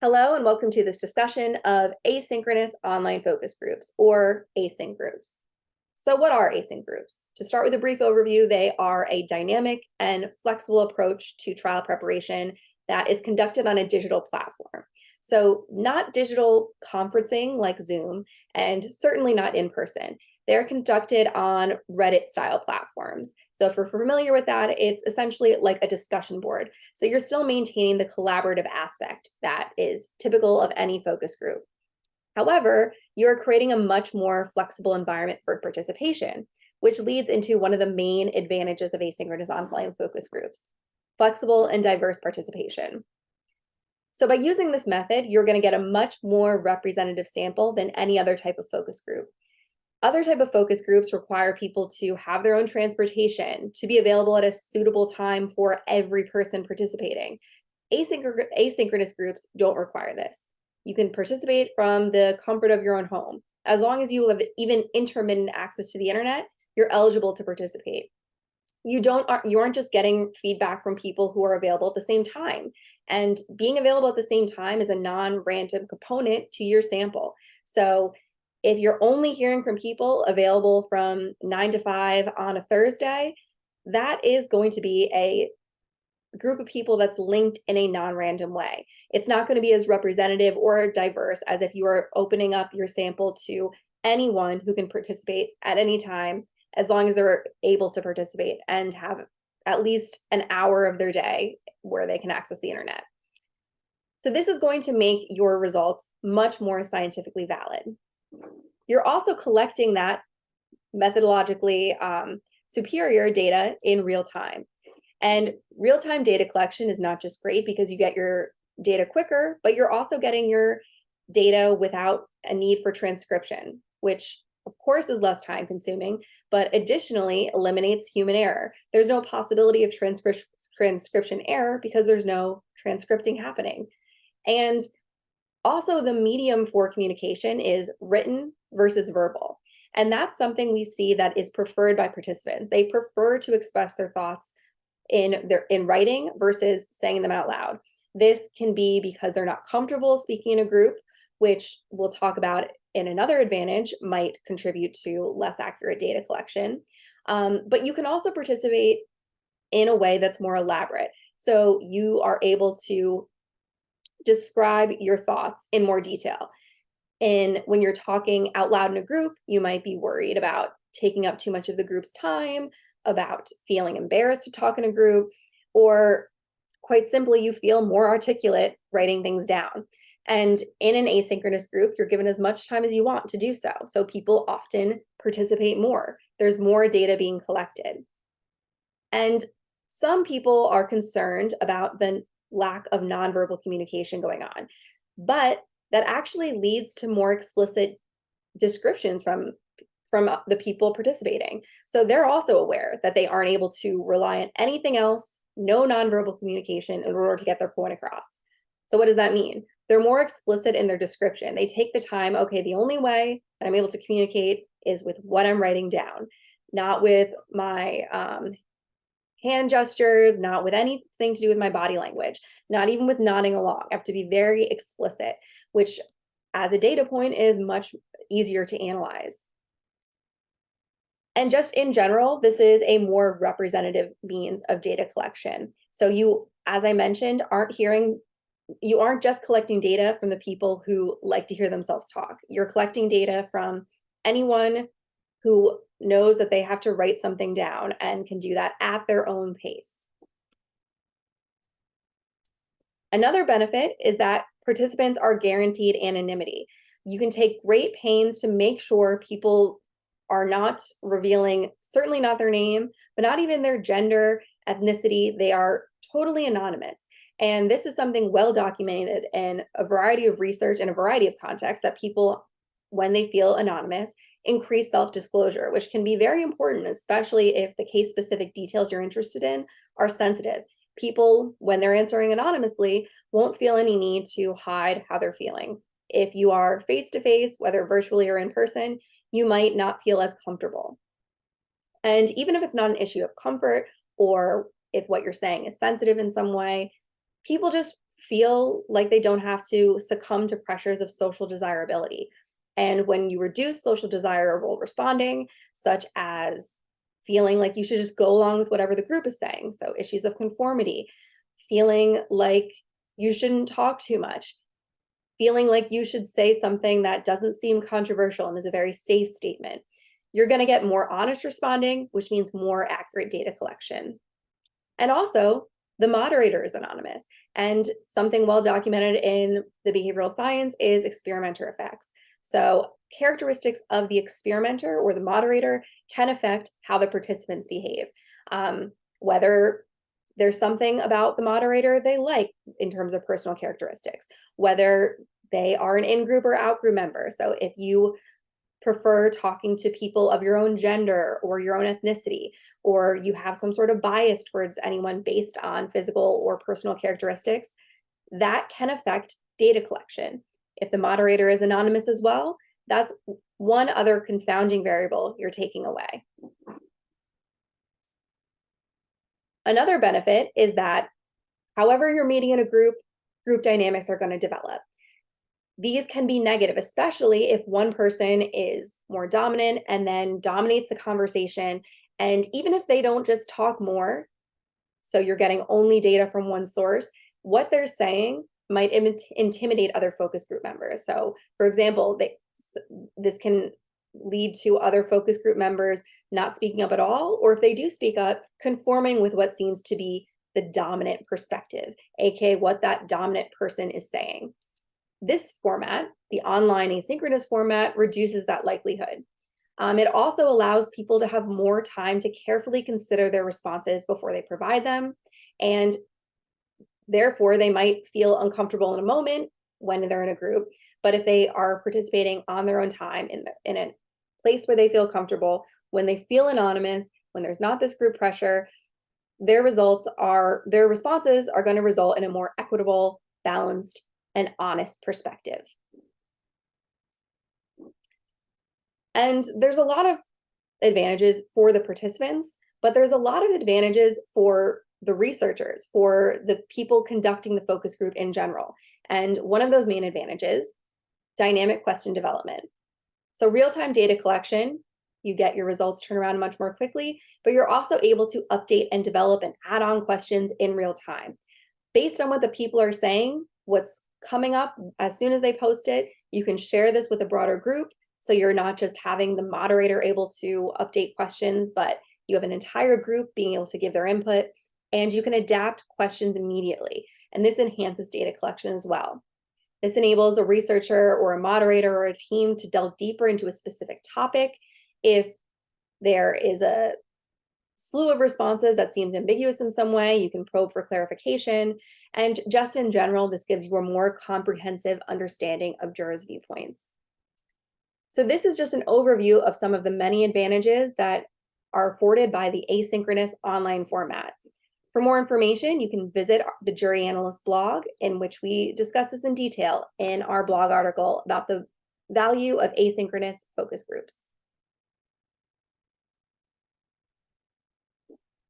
Hello and welcome to this discussion of asynchronous online focus groups, or async groups. So what are async groups? To start with a brief overview, they are a dynamic and flexible approach to trial preparation that is conducted on a digital platform. So not digital conferencing like Zoom, and certainly not in person. They're conducted on Reddit-style platforms. So if you're familiar with that, it's essentially like a discussion board. So you're still maintaining the collaborative aspect that is typical of any focus group. However, you're creating a much more flexible environment for participation, which leads into one of the main advantages of asynchronous online focus groups: flexible and diverse participation. So by using this method, you're going to get a much more representative sample than any other type of focus group. Other type of focus groups require people to have their own transportation, to be available at a suitable time for every person participating. Asynchronous groups don't require this. You can participate from the comfort of your own home. As long as you have even intermittent access to the internet, you're eligible to participate. You aren't just getting feedback from people who are available at the same time. And being available at the same time is a non-random component to your sample. So if you're only hearing from people available from 9 to 5 on a Thursday, that is going to be a group of people that's linked in a non-random way. It's not going to be as representative or diverse as if you are opening up your sample to anyone who can participate at any time, as long as they're able to participate and have at least an hour of their day where they can access the internet. So this is going to make your results much more scientifically valid. You're also collecting that methodologically superior data in real time. And real-time data collection is not just great because you get your data quicker, but you're also getting your data without a need for transcription, which of course is less time consuming, but additionally eliminates human error. There's no possibility of transcription error because there's no transcripting happening. And also, the medium for communication is written versus verbal. And that's something we see that is preferred by participants. They prefer to express their thoughts in writing versus saying them out loud. This can be because they're not comfortable speaking in a group, which we'll talk about in another advantage might contribute to less accurate data collection. But you can also participate in a way that's more elaborate. So you are able to describe your thoughts in more detail. And when you're talking out loud in a group, you might be worried about taking up too much of the group's time, about feeling embarrassed to talk in a group, or quite simply, you feel more articulate writing things down. And in an asynchronous group, you're given as much time as you want to do so. So people often participate more. There's more data being collected. And some people are concerned about the lack of nonverbal communication going on, but that actually leads to more explicit descriptions from the people participating. So they're also aware that they aren't able to rely on anything else, no nonverbal communication, in order to get their point across. So what does that mean? They're more explicit in their description. They take the time, okay, the only way that I'm able to communicate is with what I'm writing down, not with my hand gestures, not with anything to do with my body language, not even with nodding along. I have to be very explicit, which as a data point is much easier to analyze. And just in general, this is a more representative means of data collection. So you, as I mentioned, you aren't just collecting data from the people who like to hear themselves talk. You're collecting data from anyone who knows that they have to write something down and can do that at their own pace. Another benefit is that participants are guaranteed anonymity. You can take great pains to make sure people are not revealing, certainly not their name, but not even their gender, ethnicity. They are totally anonymous. And this is something well documented in a variety of research and a variety of contexts, that people, when they feel anonymous, increase self-disclosure, which can be very important, especially if the case-specific details you're interested in are sensitive. People, when they're answering anonymously, won't feel any need to hide how they're feeling. If you are face-to-face, whether virtually or in person, you might not feel as comfortable. And even if it's not an issue of comfort, or if what you're saying is sensitive in some way, people just feel like they don't have to succumb to pressures of social desirability. And when you reduce social desirable responding, such as feeling like you should just go along with whatever the group is saying, so issues of conformity, feeling like you shouldn't talk too much, feeling like you should say something that doesn't seem controversial and is a very safe statement, you're going to get more honest responding, which means more accurate data collection. And also, the moderator is anonymous. And something well documented in the behavioral science is experimenter effects. So characteristics of the experimenter or the moderator can affect how the participants behave. Whether there's something about the moderator they like in terms of personal characteristics, whether they are an in-group or out-group member. So if you prefer talking to people of your own gender or your own ethnicity, or you have some sort of bias towards anyone based on physical or personal characteristics, that can affect data collection. If the moderator is anonymous as well, that's one other confounding variable you're taking away. Another benefit is that however you're meeting in a group dynamics are going to develop. These can be negative, especially if one person is more dominant and then dominates the conversation. And even if they don't just talk more, so you're getting only data from one source, what they're saying might intimidate other focus group members. So for example, this can lead to other focus group members not speaking up at all, or if they do speak up, conforming with what seems to be the dominant perspective, aka what that dominant person is saying. This format, the online asynchronous format, reduces that likelihood. It also allows people to have more time to carefully consider their responses before they provide them, and therefore they might feel uncomfortable in a moment when they're in a group, but if they are participating on their own time in a place where they feel comfortable, when they feel anonymous, when there's not this group pressure, their responses are going to result in a more equitable, balanced, and honest perspective. And there's a lot of advantages for the participants, but there's a lot of advantages for the researchers, for the people conducting the focus group in general. And one of those main advantages, dynamic question development. So real-time data collection, you get your results turn around much more quickly, but you're also able to update and develop and add on questions in real time. Based on what the people are saying, what's coming up as soon as they post it, you can share this with a broader group. So you're not just having the moderator able to update questions, but you have an entire group being able to give their input, and you can adapt questions immediately. And this enhances data collection as well. This enables a researcher or a moderator or a team to delve deeper into a specific topic. If there is a slew of responses that seems ambiguous in some way, you can probe for clarification. And just in general, this gives you a more comprehensive understanding of jurors' viewpoints. So this is just an overview of some of the many advantages that are afforded by the asynchronous online format. For more information, you can visit the Jury Analyst blog, in which we discuss this in detail in our blog article about the value of asynchronous focus groups.